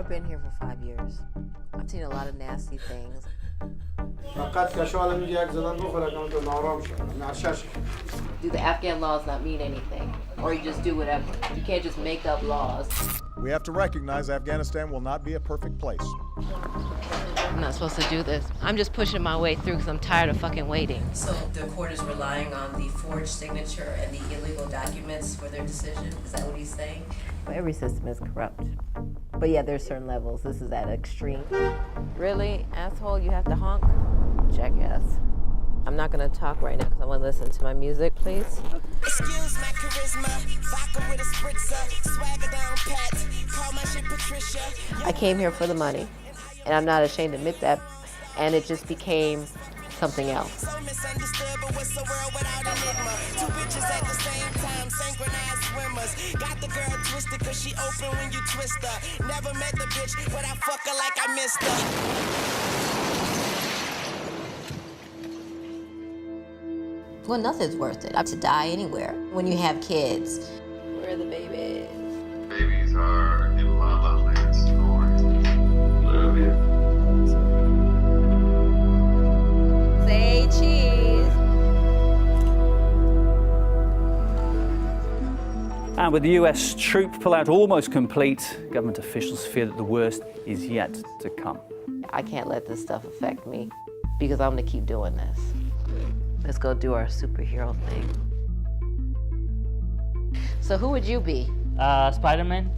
I've been here for 5 years. I've seen a lot of nasty things. Do the Afghan laws not mean anything? Or you just do whatever? You can't just make up laws. We have to recognize Afghanistan will not be a perfect place. I'm not supposed to do this. I'm just pushing my way through because I'm tired of fucking waiting. So the court is relying on the forged signature and the illegal documents for their decision? Is that what he's saying? Every system is corrupt. But yeah, there's certain levels. This is at extreme. Really, asshole, you have to honk? Jackass. I'm not gonna talk right now because I want to listen to my music, please. Excuse my charisma, vodka with a spritzer, swagger down pat, call my shit Patricia. I came here for the money, and I'm not ashamed to admit that, and it just became something else. So misunderstood, but what's the world without enigma? Two bitches at the same time, synchronized swimmers. Got the girl twisted cause she open when you twist her. Never met the bitch, but I fuck her like I missed her. Well, nothing's worth it. To die anywhere when you have kids. Where are the babies? Babies are in La La Land snoring. Love you. Say cheese. And with the US troop pullout almost complete, government officials fear that the worst is yet to come. I can't let this stuff affect me because I'm gonna keep doing this. Let's go do our superhero thing. So who would you be? Spider-Man.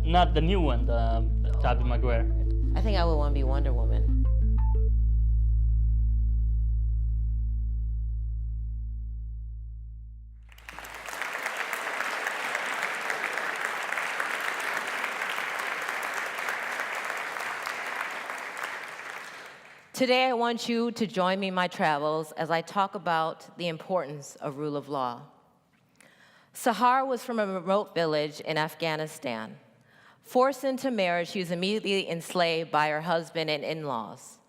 Not the new one, the Tobey Maguire. I think I would want to be Wonder Woman. Today, I want you to join me in my travels as I talk about the importance of rule of law. Sahar was from a remote village in Afghanistan. Forced into marriage, she was immediately enslaved by her husband and in-laws.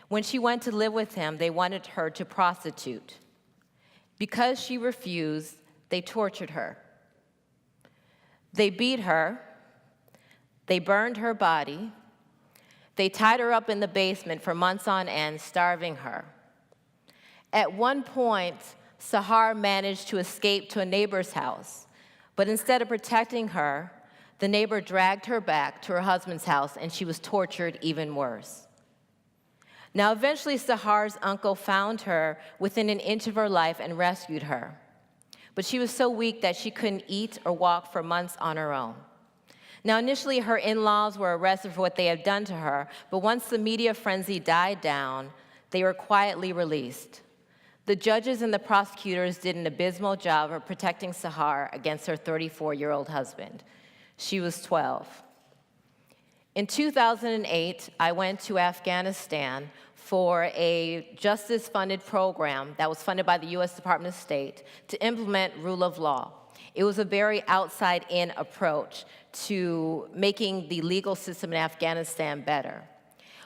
When she went to live with him, they wanted her to prostitute. Because she refused, they tortured her. They beat her. They burned her body. They tied her up in the basement for months on end, starving her. At one point, Sahar managed to escape to a neighbor's house, but instead of protecting her, the neighbor dragged her back to her husband's house, and she was tortured even worse. Now, eventually, Sahar's uncle found her within an inch of her life and rescued her. But she was so weak that she couldn't eat or walk for months on her own. Now, initially, her in-laws were arrested for what they had done to her, but once the media frenzy died down, they were quietly released. The judges and the prosecutors did an abysmal job of protecting Sahar against her 34-year-old husband. She was 12. In 2008, I went to Afghanistan for a justice-funded program that was funded by the US Department of State to implement rule of law. It was a very outside-in approach to making the legal system in Afghanistan better.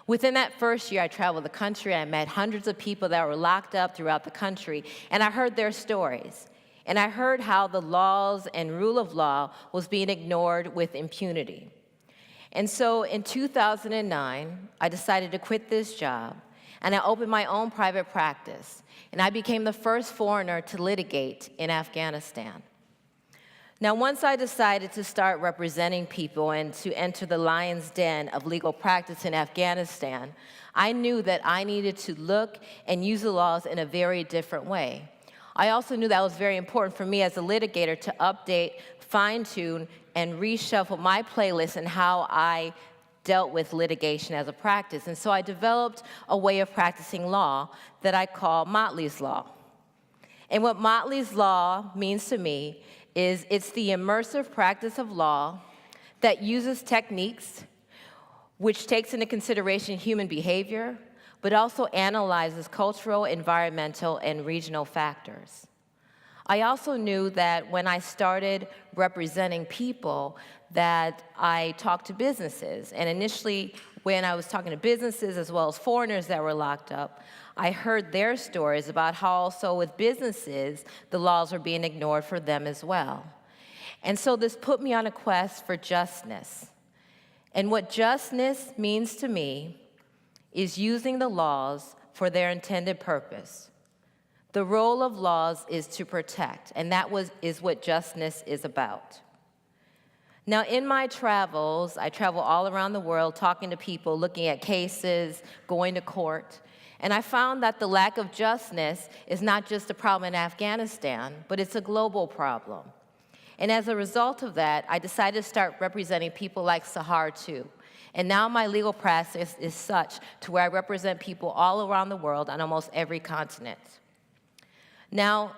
Within that first year, I traveled the country. I met hundreds of people that were locked up throughout the country, and I heard their stories. And I heard how the laws and rule of law was being ignored with impunity. And so in 2009, I decided to quit this job, and I opened my own private practice. And I became the first foreigner to litigate in Afghanistan. Now, once I decided to start representing people and to enter the lion's den of legal practice in Afghanistan, I knew that I needed to look and use the laws in a very different way. I also knew that it was very important for me as a litigator to update, fine-tune, and reshuffle my playlist and how I dealt with litigation as a practice. And so I developed a way of practicing law that I call Motley's Law. And what Motley's Law means to me is it's the immersive practice of law that uses techniques which takes into consideration human behavior, but also analyzes cultural, environmental, and regional factors. I also knew that when I started representing people that I talked to businesses, and initially when I was talking to businesses as well as foreigners that were locked up, I heard their stories about how also with businesses, the laws were being ignored for them as well. And so this put me on a quest for justness. And what justness means to me is using the laws for their intended purpose. The role of laws is to protect, and that is what justness is about. Now, in my travels, I travel all around the world talking to people, looking at cases, going to court, and I found that the lack of justness is not just a problem in Afghanistan, but it's a global problem. And as a result of that, I decided to start representing people like Sahar too. And now my legal practice is such to where I represent people all around the world on almost every continent. Now,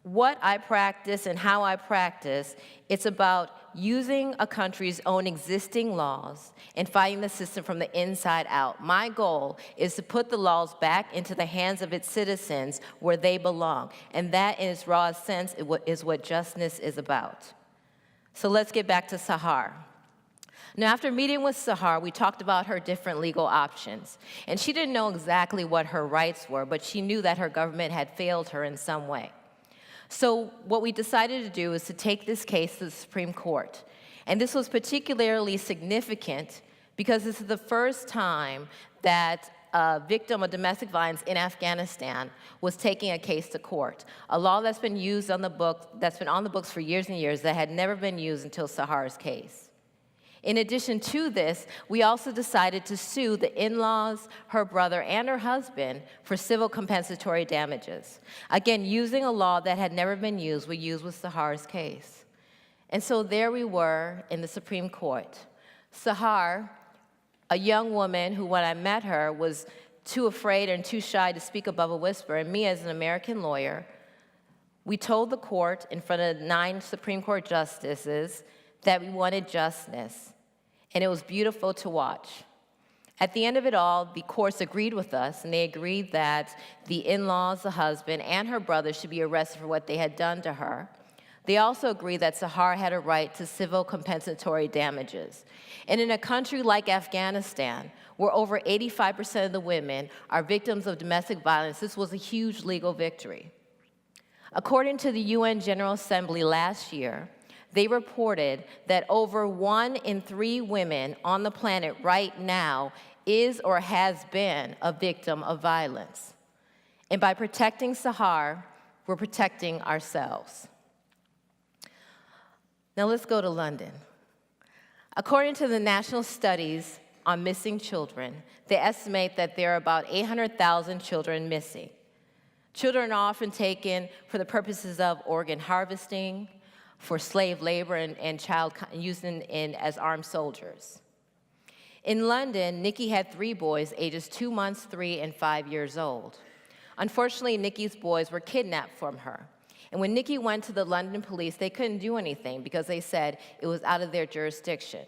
what I practice and how I practice, it's about using a country's own existing laws and fighting the system from the inside out. My goal is to put the laws back into the hands of its citizens where they belong. And that, in its rawest sense, is what justness is about. So let's get back to Sahar. Now, after meeting with Sahar, we talked about her different legal options. And she didn't know exactly what her rights were, but she knew that her government had failed her in some way. So what we decided to do is to take this case to the Supreme Court. And this was particularly significant because this is the first time that a victim of domestic violence in Afghanistan was taking a case to court. A law that's been used on the books for years and years that had never been used until Sahar's case. In addition to this, we also decided to sue the in-laws, her brother, and her husband for civil compensatory damages. Again, using a law that had never been used, we used with Sahar's case. And so there we were in the Supreme Court. Sahar, a young woman who, when I met her, was too afraid and too shy to speak above a whisper, and me as an American lawyer, we told the court in front of 9 Supreme Court justices that we wanted justness, and it was beautiful to watch. At the end of it all, the courts agreed with us, and they agreed that the in-laws, the husband, and her brother should be arrested for what they had done to her. They also agreed that Sahar had a right to civil compensatory damages. And in a country like Afghanistan, where over 85% of the women are victims of domestic violence, this was a huge legal victory. According to the UN General Assembly last year, they reported that over 1 in 3 women on the planet right now is or has been a victim of violence. And by protecting Sahar, we're protecting ourselves. Now let's go to London. According to the National Studies on Missing Children, they estimate that there are about 800,000 children missing. Children are often taken for the purposes of organ harvesting, for slave labor and child used as armed soldiers. In London, Nikki had 3 boys, ages 2 months, 3, and 5 years old. Unfortunately, Nikki's boys were kidnapped from her. And when Nikki went to the London police, they couldn't do anything because they said it was out of their jurisdiction.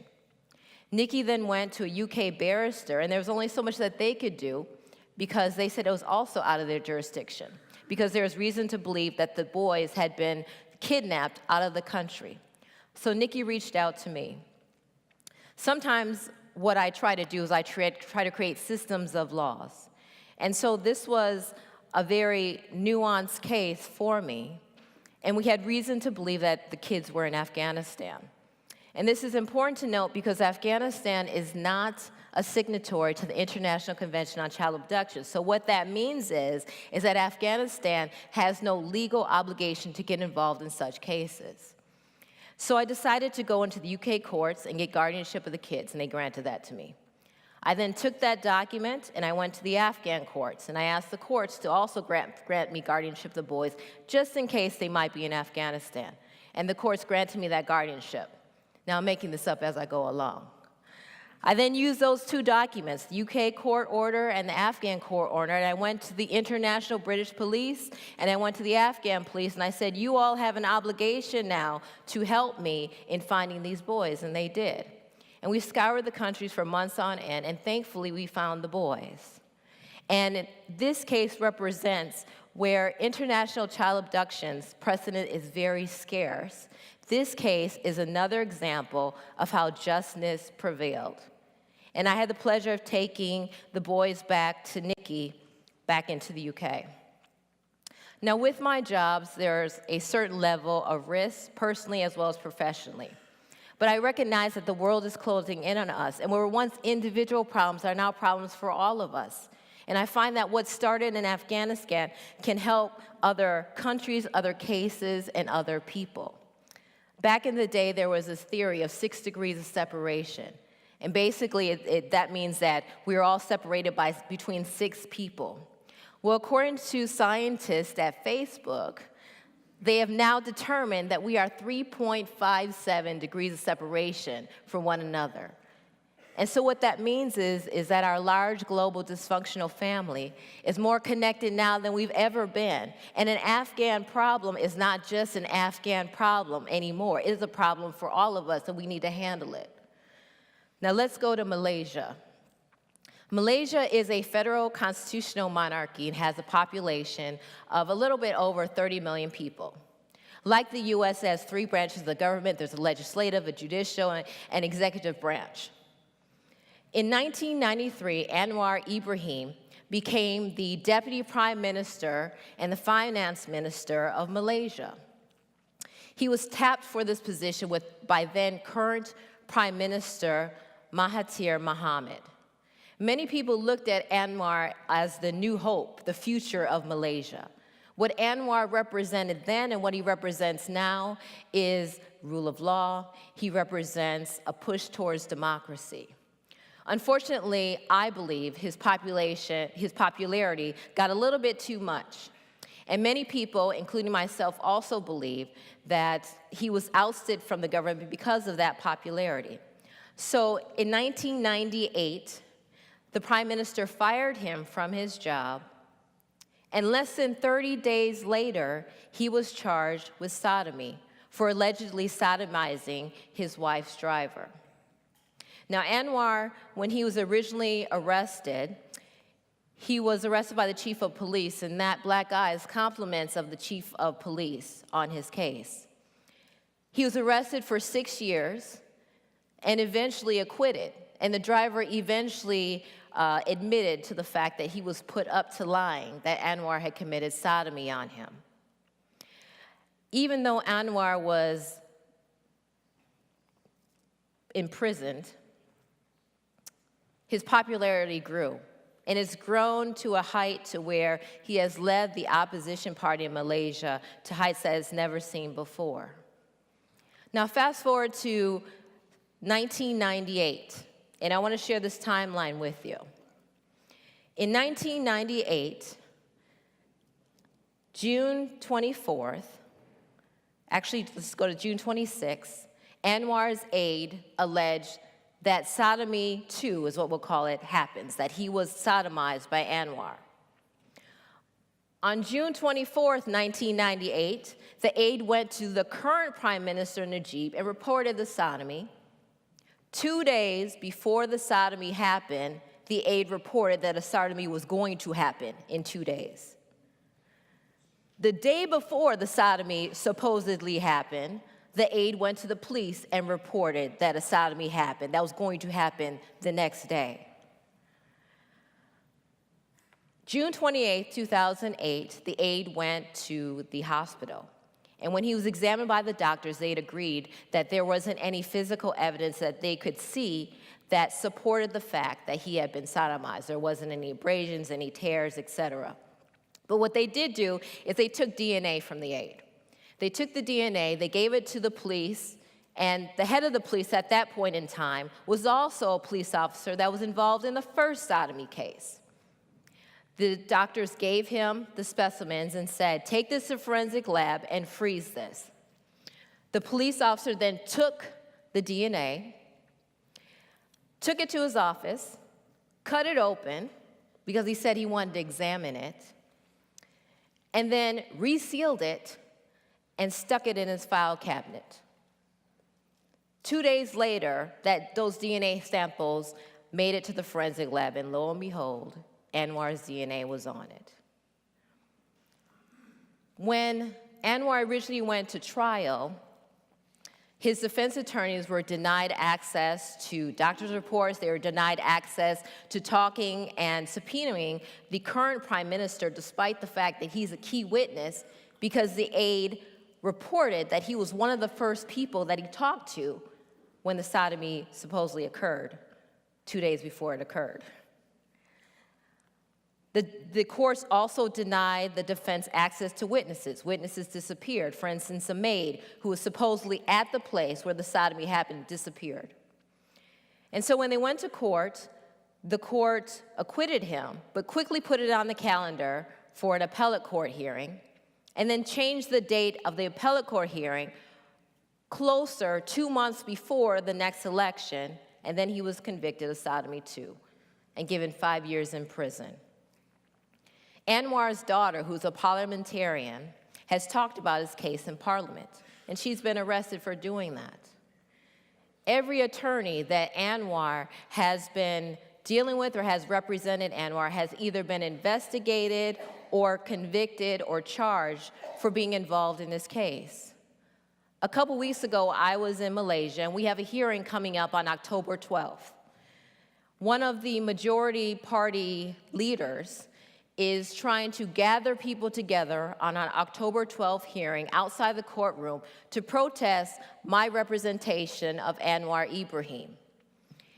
Nikki then went to a UK barrister, and there was only so much that they could do because they said it was also out of their jurisdiction, because there was reason to believe that the boys had been kidnapped out of the country. So Nikki reached out to me. Sometimes what I try to do is I try to create systems of laws. And so this was a very nuanced case for me, and we had reason to believe that the kids were in Afghanistan. And this is important to note because Afghanistan is not a signatory to the International Convention on Child Abduction. So what that means is that Afghanistan has no legal obligation to get involved in such cases. So I decided to go into the UK courts and get guardianship of the kids, and they granted that to me. I then took that document and I went to the Afghan courts, and I asked the courts to also grant me guardianship of the boys, just in case they might be in Afghanistan. And the courts granted me that guardianship. Now I'm making this up as I go along. I then used those 2 documents, the UK court order and the Afghan court order, and I went to the International British Police and I went to the Afghan police, and I said, you all have an obligation now to help me in finding these boys, and they did. And we scoured the countries for months on end, and thankfully we found the boys. And this case represents where international child abductions precedent is very scarce. This case is another example of how justness prevailed. And I had the pleasure of taking the boys back to Nikki, back into the UK. Now, with my jobs, there's a certain level of risk, personally as well as professionally. But I recognize that the world is closing in on us, and where once individual problems are now problems for all of us. And I find that what started in Afghanistan can help other countries, other cases, and other people. Back in the day, there was this theory of 6 degrees of separation. And basically, that means that we're all separated by between 6 people. Well, according to scientists at Facebook, they have now determined that we are 3.57 degrees of separation from one another. And so what that means is that our large global dysfunctional family is more connected now than we've ever been. And an Afghan problem is not just an Afghan problem anymore. It is a problem for all of us, and we need to handle it. Now let's go to Malaysia. Malaysia is a federal constitutional monarchy and has a population of a little bit over 30 million people. Like the US, it has 3 branches of the government. There's a legislative, a judicial, and an executive branch. In 1993, Anwar Ibrahim became the Deputy Prime Minister and the Finance Minister of Malaysia. He was tapped for this position by then current Prime Minister Mahathir Mohamad. Many people looked at Anwar as the new hope, the future of Malaysia. What Anwar represented then and what he represents now is rule of law. He represents a push towards democracy. Unfortunately, I believe his popularity got a little bit too much. And many people, including myself, also believe that he was ousted from the government because of that popularity. So in 1998, the Prime Minister fired him from his job, and less than 30 days later, he was charged with sodomy for allegedly sodomizing his wife's driver. Now, Anwar, when he was originally arrested, he was arrested by the chief of police, and that black eye is compliments of the chief of police on his case. He was arrested for 6 years and eventually acquitted, and the driver eventually admitted to the fact that he was put up to lying, that Anwar had committed sodomy on him. Even though Anwar was imprisoned, his popularity grew, and it's grown to a height to where he has led the opposition party in Malaysia to heights that it's never seen before. Now, fast forward to 1998, and I want to share this timeline with you. In 1998, June 24th, actually, let's go to June 26th, Anwar's aide alleged that sodomy 2 is what we'll call it, happens, that he was sodomized by Anwar. On June 24th, 1998, the aide went to the current Prime Minister, Najib, and reported the sodomy. 2 days before the sodomy happened, the aide reported that a sodomy was going to happen in 2 days. The day before the sodomy supposedly happened, the aide went to the police and reported that a sodomy happened. That was going to happen the next day. June 28, 2008, the aide went to the hospital. And when he was examined by the doctors, they had agreed that there wasn't any physical evidence that they could see that supported the fact that he had been sodomized. There wasn't any abrasions, any tears, etc. But what they did do is they took DNA from the aide. They took the DNA, they gave it to the police, and the head of the police at that point in time was also a police officer that was involved in the first sodomy case. The doctors gave him the specimens and said, take this to forensic lab and freeze this. The police officer then took the DNA, took it to his office, cut it open, because he said he wanted to examine it, and then resealed it and stuck it in his file cabinet. 2 days later, those DNA samples made it to the forensic lab, and lo and behold, Anwar's DNA was on it. When Anwar originally went to trial, his defense attorneys were denied access to doctor's reports. They were denied access to talking and subpoenaing the current prime minister, despite the fact that he's a key witness, because the aide reported that he was one of the first people that he talked to when the sodomy supposedly occurred, 2 days before it occurred. The courts also denied the defense access to witnesses. Witnesses disappeared. For instance, a maid who was supposedly at the place where the sodomy happened disappeared. And so when they went to court, the court acquitted him, but quickly put it on the calendar for an appellate court hearing, and then changed the date of the appellate court hearing closer 2 months before the next election, and then he was convicted of sodomy too, and given 5 years in prison. Anwar's daughter, who's a parliamentarian, has talked about his case in Parliament, and she's been arrested for doing that. Every attorney that Anwar has been dealing with or has represented Anwar has either been investigated or convicted or charged for being involved in this case. A couple weeks ago, I was in Malaysia, and we have a hearing coming up on October 12th. One of the majority party leaders is trying to gather people together on an October 12th hearing outside the courtroom to protest my representation of Anwar Ibrahim.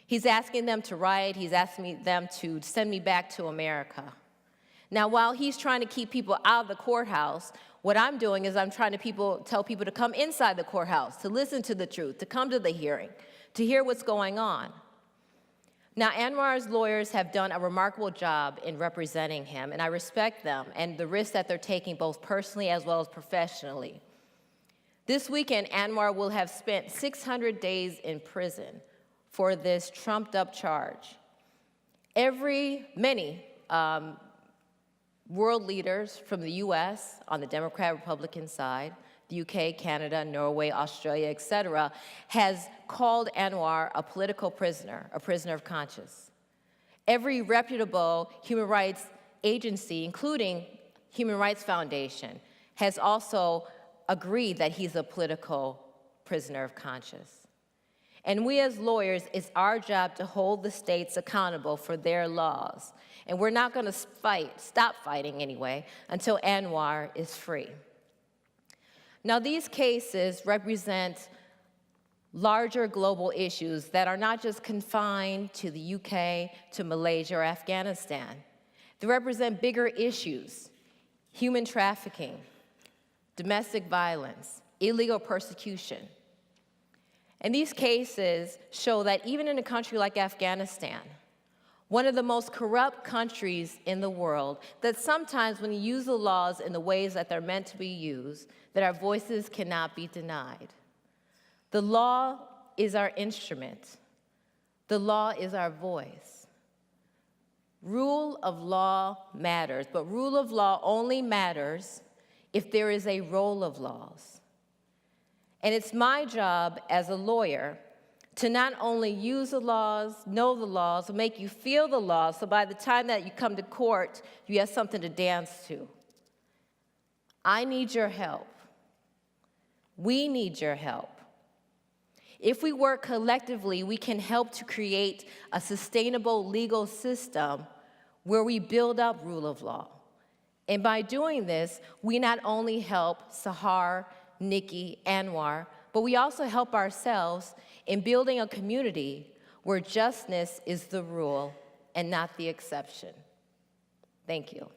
He's asking them to riot. He's asking them to send me back to America. Now, while he's trying to keep people out of the courthouse, what I'm doing is I'm trying to tell people to come inside the courthouse, to listen to the truth, to come to the hearing, to hear what's going on. Now, Anwar's lawyers have done a remarkable job in representing him, and I respect them and the risks that they're taking both personally as well as professionally. This weekend, Anwar will have spent 600 days in prison for this trumped-up charge. Many world leaders from the US on the Democrat-Republican side, the UK, Canada, Norway, Australia, etc., has called Anwar a political prisoner, a prisoner of conscience. Every reputable human rights agency, including Human Rights Foundation, has also agreed that he's a political prisoner of conscience. And we as lawyers, it's our job to hold the states accountable for their laws. And we're not going to stop fighting anyway, until Anwar is free. Now, these cases represent larger global issues that are not just confined to the UK, to Malaysia, or Afghanistan. They represent bigger issues: human trafficking, domestic violence, illegal persecution. And these cases show that even in a country like Afghanistan, one of the most corrupt countries in the world, that sometimes when you use the laws in the ways that they're meant to be used, that our voices cannot be denied. The law is our instrument. The law is our voice. Rule of law matters, but rule of law only matters if there is a role of laws. And it's my job as a lawyer to not only use the laws, know the laws, but make you feel the laws, so by the time that you come to court, you have something to dance to. I need your help. We need your help. If we work collectively, we can help to create a sustainable legal system where we build up rule of law. And by doing this, we not only help Sahar, Nikki, Anwar, but we also help ourselves in building a community where justice is the rule and not the exception. Thank you.